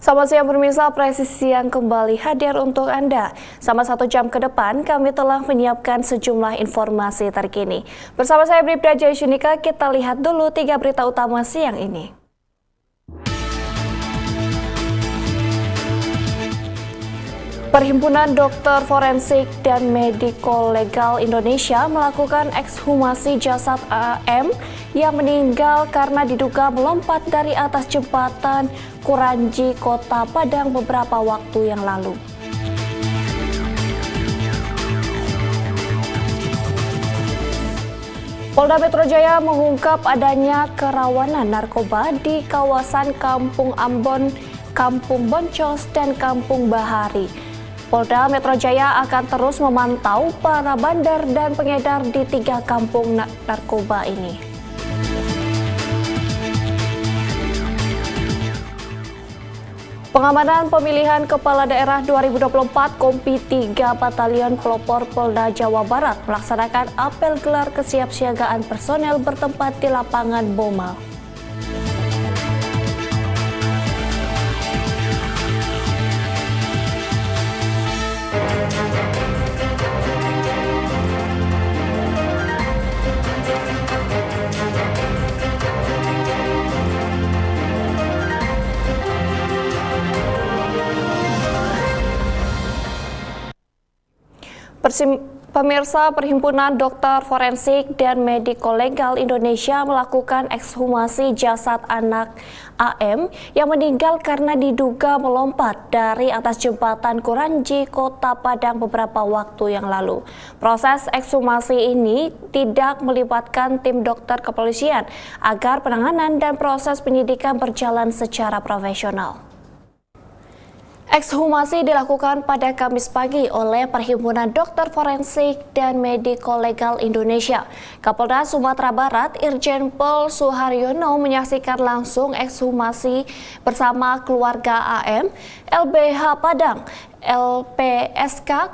Selamat siang pemirsa, Presisi yang kembali hadir untuk Anda. Selama 1 jam ke depan, kami telah menyiapkan sejumlah informasi terkini. Bersama saya Bribda Jayashunika, kita lihat dulu 3 berita utama siang ini. Perhimpunan Dokter Forensik dan Mediko Legal Indonesia melakukan ekshumasi jasad AM yang meninggal karena diduga melompat dari atas jembatan Kuranji, Kota Padang beberapa waktu yang lalu. Polda Metro Jaya mengungkap adanya kerawanan narkoba di kawasan Kampung Ambon, Kampung Boncos, dan Kampung Bahari. Polda Metro Jaya akan terus memantau para bandar dan pengedar di 3 kampung narkoba ini. Pengamanan pemilihan Kepala Daerah 2024 Kompi 3 Batalion Pelopor Polda Jawa Barat melaksanakan apel gelar kesiapsiagaan personel bertempat di lapangan Bomal. Pemirsa, Perhimpunan Dokter Forensik dan Mediko Legal Indonesia melakukan ekshumasi jasad anak AM yang meninggal karena diduga melompat dari atas jembatan Kuranji, Kota Padang beberapa waktu yang lalu. Proses ekshumasi ini tidak melibatkan tim dokter kepolisian agar penanganan dan proses penyidikan berjalan secara profesional. Ekshumasi dilakukan pada Kamis pagi oleh Perhimpunan Dokter Forensik dan Mediko Legal Indonesia. Kapolda Sumatera Barat Irjen Pol Suharyono menyaksikan langsung ekshumasi bersama keluarga AM, LBH Padang, LPSK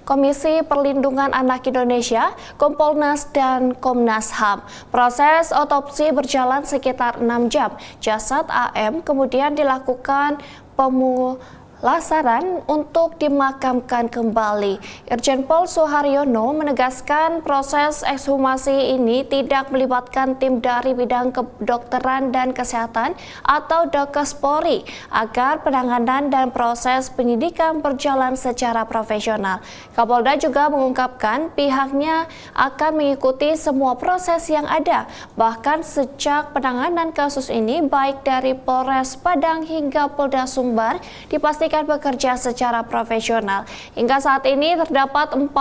Komisi Perlindungan Anak Indonesia, Kompolnas, dan Komnas HAM. Proses otopsi berjalan sekitar 6 jam. Jasad AM kemudian dilakukan pemulasaran untuk dimakamkan kembali. Irjen Pol Suharyono menegaskan proses ekshumasi ini tidak melibatkan tim dari bidang kedokteran dan kesehatan atau Dokes Polri agar penanganan dan proses penyidikan berjalan secara profesional. Kapolda juga mengungkapkan pihaknya akan mengikuti semua proses yang ada, bahkan sejak penanganan kasus ini baik dari Polres Padang hingga Polda Sumbar dipastikan bekerja secara profesional. Hingga saat ini terdapat 48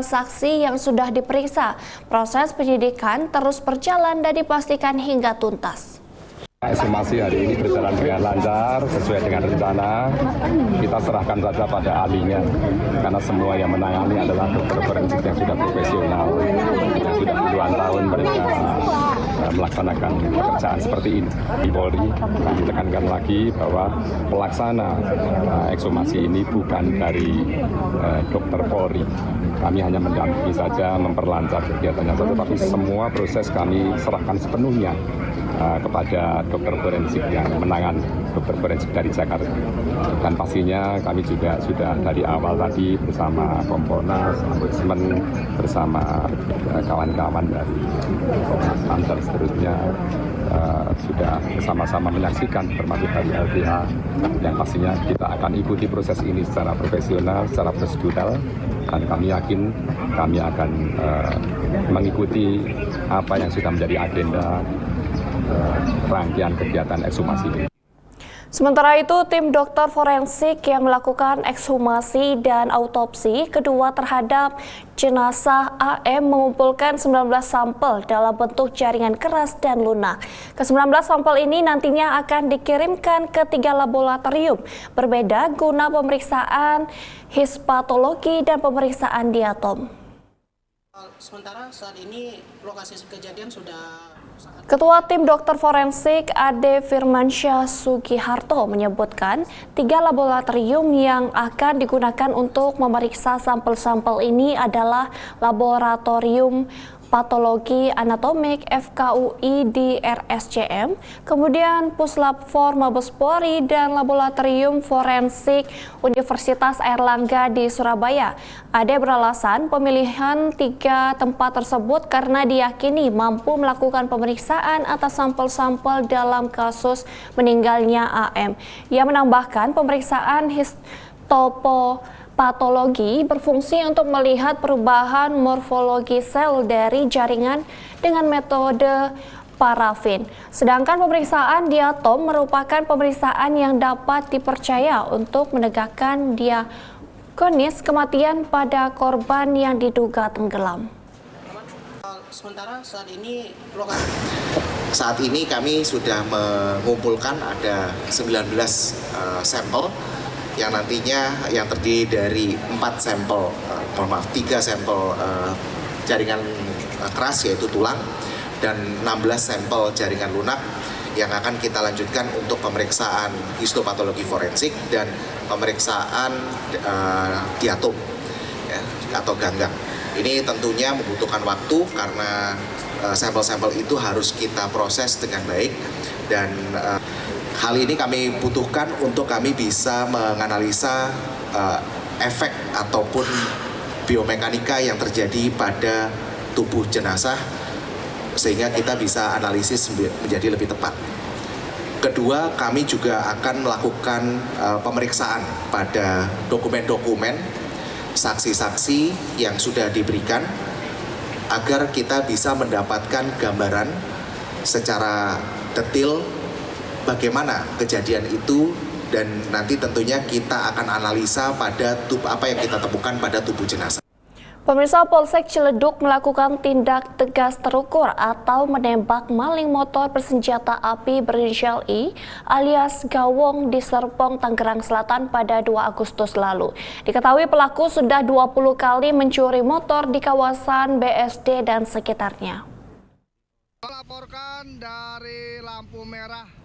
saksi yang sudah diperiksa. Proses penyidikan terus berjalan dan dipastikan hingga tuntas. Ekshumasi hari ini berjalan dengan lancar, sesuai dengan rencana. Kita serahkan saja pada ahlinya, karena semua yang menangani adalah dokter forensik yang sudah profesional, yang sudah puluhan tahun mereka melaksanakan pekerjaan seperti ini. Di Polri, kami tekankan lagi bahwa pelaksana ekshumasi ini bukan dari dokter Polri. Kami hanya mendampingi saja, memperlancar kegiatannya saja, tapi semua proses kami serahkan sepenuhnya kepada dokter forensik yang menangani, dokter forensik dari Jakarta. Dan pastinya kami juga sudah dari awal tadi bersama Kompolnas, Ombudsman, bersama kawan-kawan dari Komnas HAM dan seterusnya sudah bersama-sama menyaksikan, termasuk dari LBH, yang pastinya kita akan ikuti proses ini secara profesional, secara prosedural, dan kami yakin kami akan mengikuti apa yang sudah menjadi agenda rangkaian kegiatan ekshumasi ini. Sementara itu, tim dokter forensik yang melakukan ekshumasi dan autopsi kedua terhadap jenazah AM mengumpulkan 19 sampel dalam bentuk jaringan keras dan lunak. Ke-19 sampel ini nantinya akan dikirimkan ke 3 laboratorium berbeda guna pemeriksaan histopatologi dan pemeriksaan diatom. Sementara saat ini lokasi kejadian sudah... Ketua Tim Dokter Forensik Ade Firmansyah Sugiharto menyebutkan 3 laboratorium yang akan digunakan untuk memeriksa sampel-sampel ini adalah Laboratorium Patologi Anatomik FKUI di RSCM, kemudian Puslap 4 Mabes Polri dan Laboratorium Forensik Universitas Airlangga di Surabaya. Ade beralasan pemilihan 3 tempat tersebut karena diyakini mampu melakukan pemeriksaan atas sampel-sampel dalam kasus meninggalnya AM. Ia menambahkan pemeriksaan histopatologi berfungsi untuk melihat perubahan morfologi sel dari jaringan dengan metode parafin. Sedangkan pemeriksaan diatom merupakan pemeriksaan yang dapat dipercaya untuk menegakkan diagnosis kematian pada korban yang diduga tenggelam. Sementara saat ini kami sudah mengumpulkan ada 19 sampel yang nantinya yang terdiri dari 3 sampel jaringan keras yaitu tulang dan 16 sampel jaringan lunak yang akan kita lanjutkan untuk pemeriksaan histopatologi forensik dan pemeriksaan diatom ya, atau ganggang. Ini tentunya membutuhkan waktu karena sampel-sampel itu harus kita proses dengan baik dan hal ini kami butuhkan untuk kami bisa menganalisa efek ataupun biomekanika yang terjadi pada tubuh jenazah sehingga kita bisa analisis menjadi lebih tepat. Kedua, kami juga akan melakukan pemeriksaan pada dokumen-dokumen saksi-saksi yang sudah diberikan agar kita bisa mendapatkan gambaran secara detail bagaimana kejadian itu dan nanti tentunya kita akan analisa pada apa yang kita temukan pada tubuh jenazah. Pemirsa, Polsek Ciledug melakukan tindak tegas terukur atau menembak maling motor bersenjata api berinisial I alias Gawong di Serpong, Tangerang Selatan pada 2 Agustus lalu. Diketahui pelaku sudah 20 kali mencuri motor di kawasan BSD dan sekitarnya. Melaporkan dari lampu merah.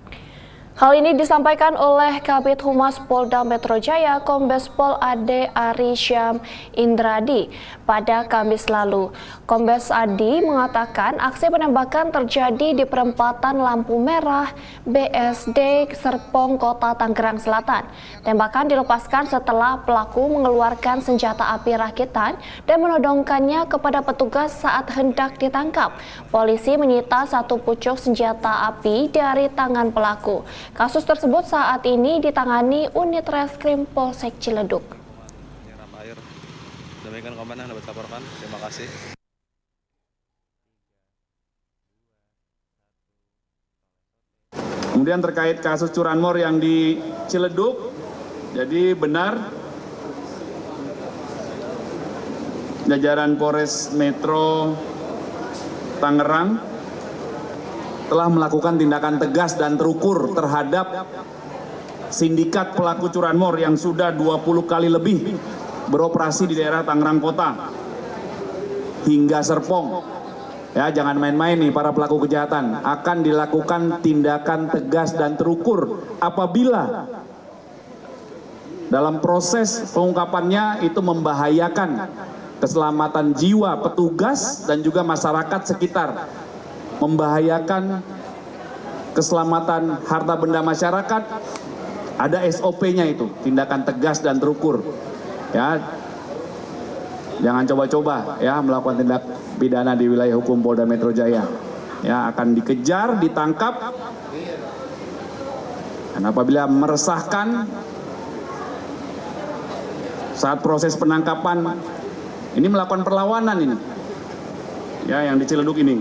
Hal ini disampaikan oleh Kabid Humas Polda Metro Jaya Kombes Pol Ade Ari Syam Indradi pada Kamis lalu. Kombes Adi mengatakan aksi penembakan terjadi di perempatan lampu merah BSD Serpong, Kota Tangerang Selatan. Tembakan dilepaskan setelah pelaku mengeluarkan senjata api rakitan dan menodongkannya kepada petugas saat hendak ditangkap. Polisi menyita 1 pucuk senjata api dari tangan pelaku. Kasus tersebut saat ini ditangani unit reskrim Polsek Ciledug. Nyerap air. Demikian komen yang dapat laporkan. Terima kasih. Kemudian terkait kasus curanmor yang di Ciledug, jadi benar jajaran Polres Metro Tangerang telah melakukan tindakan tegas dan terukur terhadap sindikat pelaku curanmor yang sudah 20 kali lebih beroperasi di daerah Tangerang Kota hingga Serpong. Ya, jangan main-main nih para pelaku kejahatan. Akan dilakukan tindakan tegas dan terukur apabila dalam proses pengungkapannya itu membahayakan keselamatan jiwa petugas dan juga masyarakat sekitar, membahayakan keselamatan harta benda masyarakat. Ada SOP-nya itu, tindakan tegas dan terukur. Ya, jangan coba-coba ya melakukan tindak pidana di wilayah hukum Polda Metro Jaya. Ya, akan dikejar, ditangkap. Dan apabila meresahkan saat proses penangkapan, ini melakukan perlawanan ini. Ya, yang di Ciledug ini.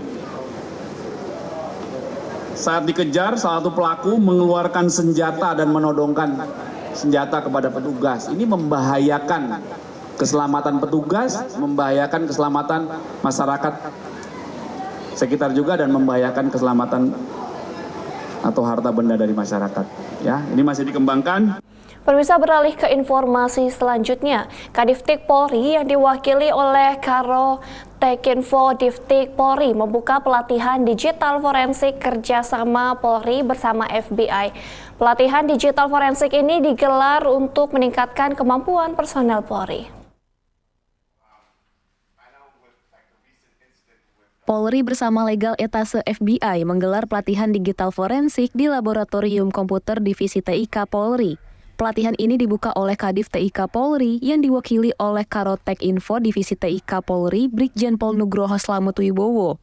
Saat dikejar, salah satu pelaku mengeluarkan senjata dan menodongkan senjata kepada petugas. Ini membahayakan keselamatan petugas, membahayakan keselamatan masyarakat sekitar juga dan membahayakan keselamatan atau harta benda dari masyarakat. Ya, ini masih dikembangkan. Pemirsa, beralih ke informasi selanjutnya. Kadiftik Polri yang diwakili oleh Karo Tekinfo Diftik Polri membuka pelatihan digital forensik kerjasama Polri bersama FBI. Pelatihan digital forensik ini digelar untuk meningkatkan kemampuan personel Polri. Polri bersama Legal Etase FBI menggelar pelatihan digital forensik di Laboratorium Komputer Divisi TIK Polri. Pelatihan ini dibuka oleh Kadif TIK Polri yang diwakili oleh Karotek Info Divisi TIK Polri Brigjen Pol Nugroho Slamet Wibowo.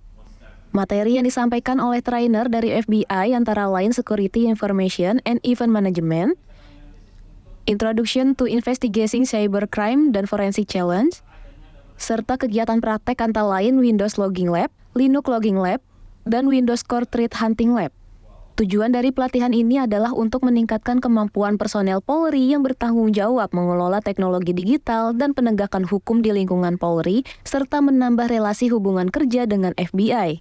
Materi yang disampaikan oleh trainer dari FBI antara lain Security Information and Event Management, Introduction to Investigating Cybercrime dan Forensic Challenge, serta kegiatan praktek antara lain Windows Logging Lab, Linux Logging Lab, dan Windows Core Threat Hunting Lab. Tujuan dari pelatihan ini adalah untuk meningkatkan kemampuan personel Polri yang bertanggung jawab mengelola teknologi digital dan penegakan hukum di lingkungan Polri, serta menambah relasi hubungan kerja dengan FBI.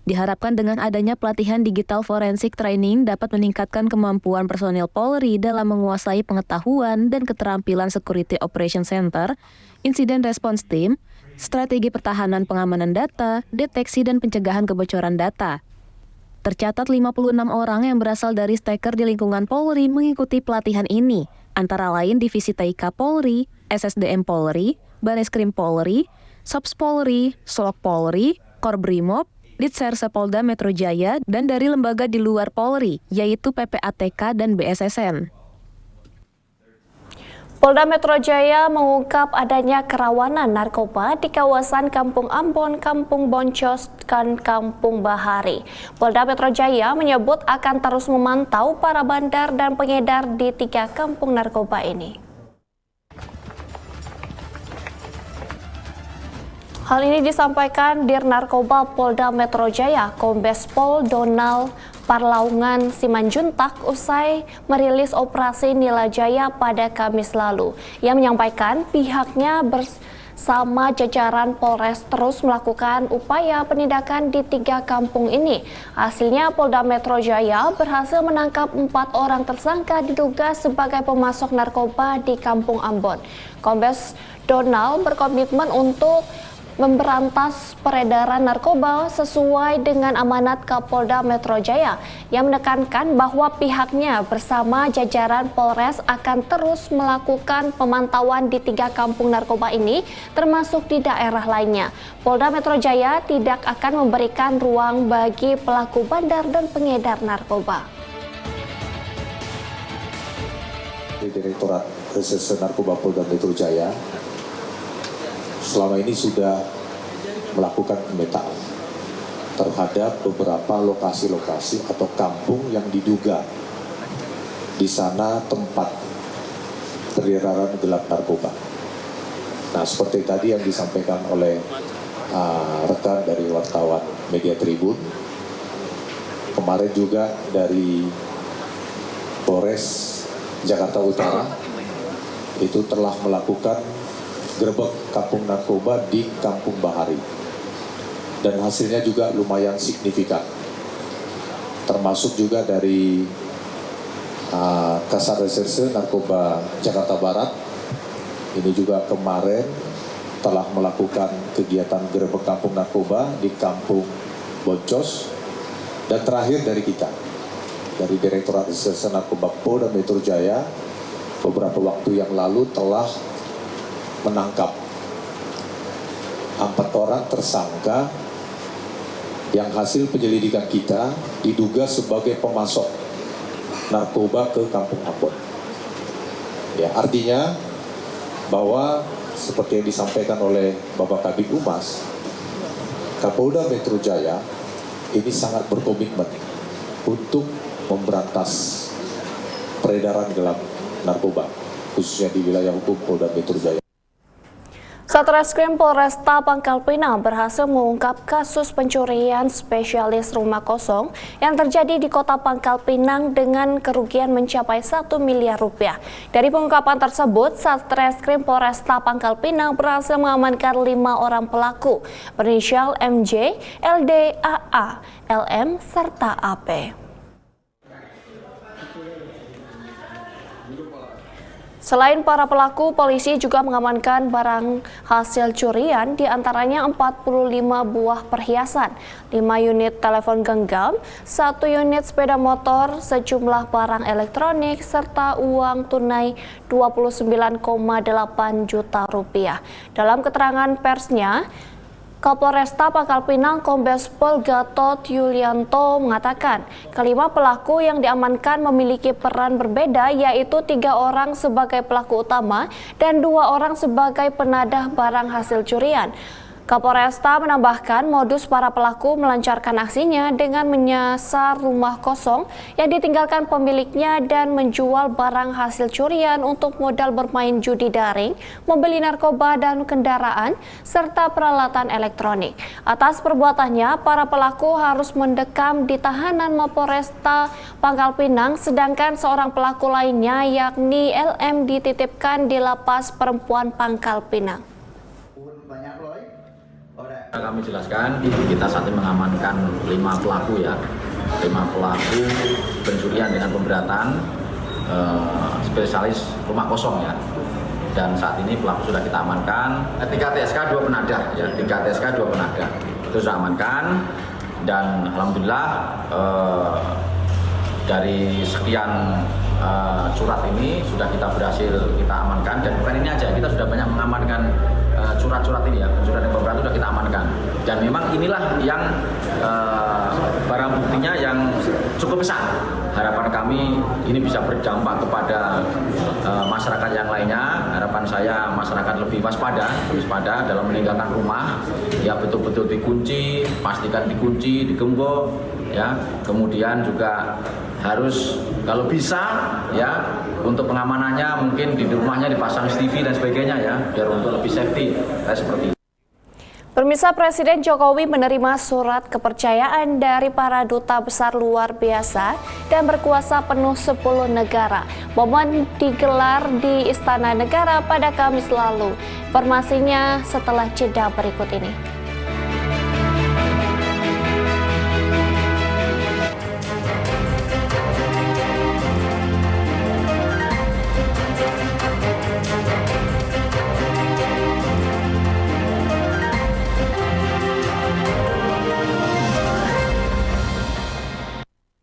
Diharapkan dengan adanya pelatihan digital forensik training dapat meningkatkan kemampuan personel Polri dalam menguasai pengetahuan dan keterampilan Security Operation Center, Incident Response Team, strategi pertahanan pengamanan data, deteksi dan pencegahan kebocoran data. Tercatat 56 orang yang berasal dari staker di lingkungan Polri mengikuti pelatihan ini, antara lain Divisi TIK Polri, SSDM Polri, Bareskrim Polri, Sops Polri, Solok Polri, Korbrimob, Ditserse Polda Metro Jaya, dan dari lembaga di luar Polri, yaitu PPATK dan BSSN. Polda Metro Jaya mengungkap adanya kerawanan narkoba di kawasan Kampung Ambon, Kampung Boncos, dan Kampung Bahari. Polda Metro Jaya menyebut akan terus memantau para bandar dan pengedar di 3 kampung narkoba ini. Hal ini disampaikan Dir Narkoba Polda Metro Jaya, Kombes Pol Donald Parlaungan Simanjuntak usai merilis operasi Nila Jaya pada Kamis lalu. Ia menyampaikan pihaknya bersama jajaran Polres terus melakukan upaya penindakan di 3 kampung ini. Hasilnya Polda Metro Jaya berhasil menangkap 4 orang tersangka diduga sebagai pemasok narkoba di Kampung Ambon. Kombes Donald berkomitmen untuk memberantas peredaran narkoba sesuai dengan amanat Kapolda Metro Jaya yang menekankan bahwa pihaknya bersama jajaran Polres akan terus melakukan pemantauan di 3 kampung narkoba ini termasuk di daerah lainnya. Polda Metro Jaya tidak akan memberikan ruang bagi pelaku bandar dan pengedar narkoba. Direktorat Reserse Narkoba Polda Metro Jaya selama ini sudah melakukan pemetaan terhadap beberapa lokasi-lokasi atau kampung yang diduga di sana tempat peredaran gelap narkoba. Nah, seperti tadi yang disampaikan oleh rekan dari wartawan Media Tribun, kemarin juga dari Polres Jakarta Utara itu telah melakukan gerbek kampung narkoba di Kampung Bahari, dan hasilnya juga lumayan signifikan, termasuk juga dari Kasar Reserse Narkoba Jakarta Barat. Ini juga kemarin telah melakukan kegiatan gerbek kampung narkoba di Kampung Boncos, dan terakhir dari kita, dari Direktorat Reserse Narkoba Polda Metro Jaya beberapa waktu yang lalu telah menangkap 4 orang tersangka yang hasil penyelidikan kita diduga sebagai pemasok narkoba ke Kampung Ambon. Ya, artinya bahwa seperti yang disampaikan oleh Bapak Kabid Humas, Kapolda Metro Jaya ini sangat berkomitmen untuk memberantas peredaran gelap narkoba, khususnya di wilayah hukum Polda Metro Jaya. Satreskrim Polresta Pangkal Pinang berhasil mengungkap kasus pencurian spesialis rumah kosong yang terjadi di Kota Pangkal Pinang dengan kerugian mencapai 1 miliar rupiah. Dari pengungkapan tersebut, Satreskrim Polresta Pangkal Pinang berhasil mengamankan 5 orang pelaku berinisial MJ, LD, AA, LM, serta AP. Selain para pelaku, polisi juga mengamankan barang hasil curian, diantaranya 45 buah perhiasan, 5 unit telepon genggam, 1 unit sepeda motor, sejumlah barang elektronik, serta uang tunai 29,8 juta rupiah. Dalam keterangan persnya, Kapolresta Pangkal Pinang Kombes Pol Gatot Yulianto mengatakan kelima pelaku yang diamankan memiliki peran berbeda, yaitu 3 orang sebagai pelaku utama dan 2 orang sebagai penadah barang hasil curian. Kapolresta menambahkan modus para pelaku melancarkan aksinya dengan menyasar rumah kosong yang ditinggalkan pemiliknya dan menjual barang hasil curian untuk modal bermain judi daring, membeli narkoba dan kendaraan, serta peralatan elektronik. Atas perbuatannya, para pelaku harus mendekam di tahanan Mapolresta Pangkal Pinang, sedangkan seorang pelaku lainnya yakni LM dititipkan di Lapas Perempuan Pangkal Pinang. Kami jelaskan, kita saat ini mengamankan 5 pelaku ya, 5 pelaku pencurian dengan pemberatan spesialis rumah kosong ya. Dan saat ini pelaku sudah kita amankan, 3 TSK 2 penadah ya, 3 TSK 2 penadah itu sudah amankan. Dan alhamdulillah dari sekian surat ini sudah kita berhasil kita amankan, dan bukan ini aja, kita sudah banyak mengamankan surat-surat ini ya, surat yang beberapa sudah kita amankan. Dan memang inilah yang barang buktinya yang cukup besar. Harapan kami ini bisa berdampak kepada masyarakat yang lainnya. Harapan saya masyarakat lebih waspada dalam meninggalkan rumah, ya betul-betul dikunci, pastikan dikunci, digembok, ya. Kemudian juga harus kalau bisa ya untuk pengamanannya mungkin di rumahnya dipasang CCTV dan sebagainya ya, biar untuk lebih safety seperti itu. Pemirsa, Presiden Jokowi menerima surat kepercayaan dari para duta besar luar biasa dan berkuasa penuh 10 negara. Momen digelar di Istana Negara pada Kamis lalu. Informasinya setelah jeda berikut ini.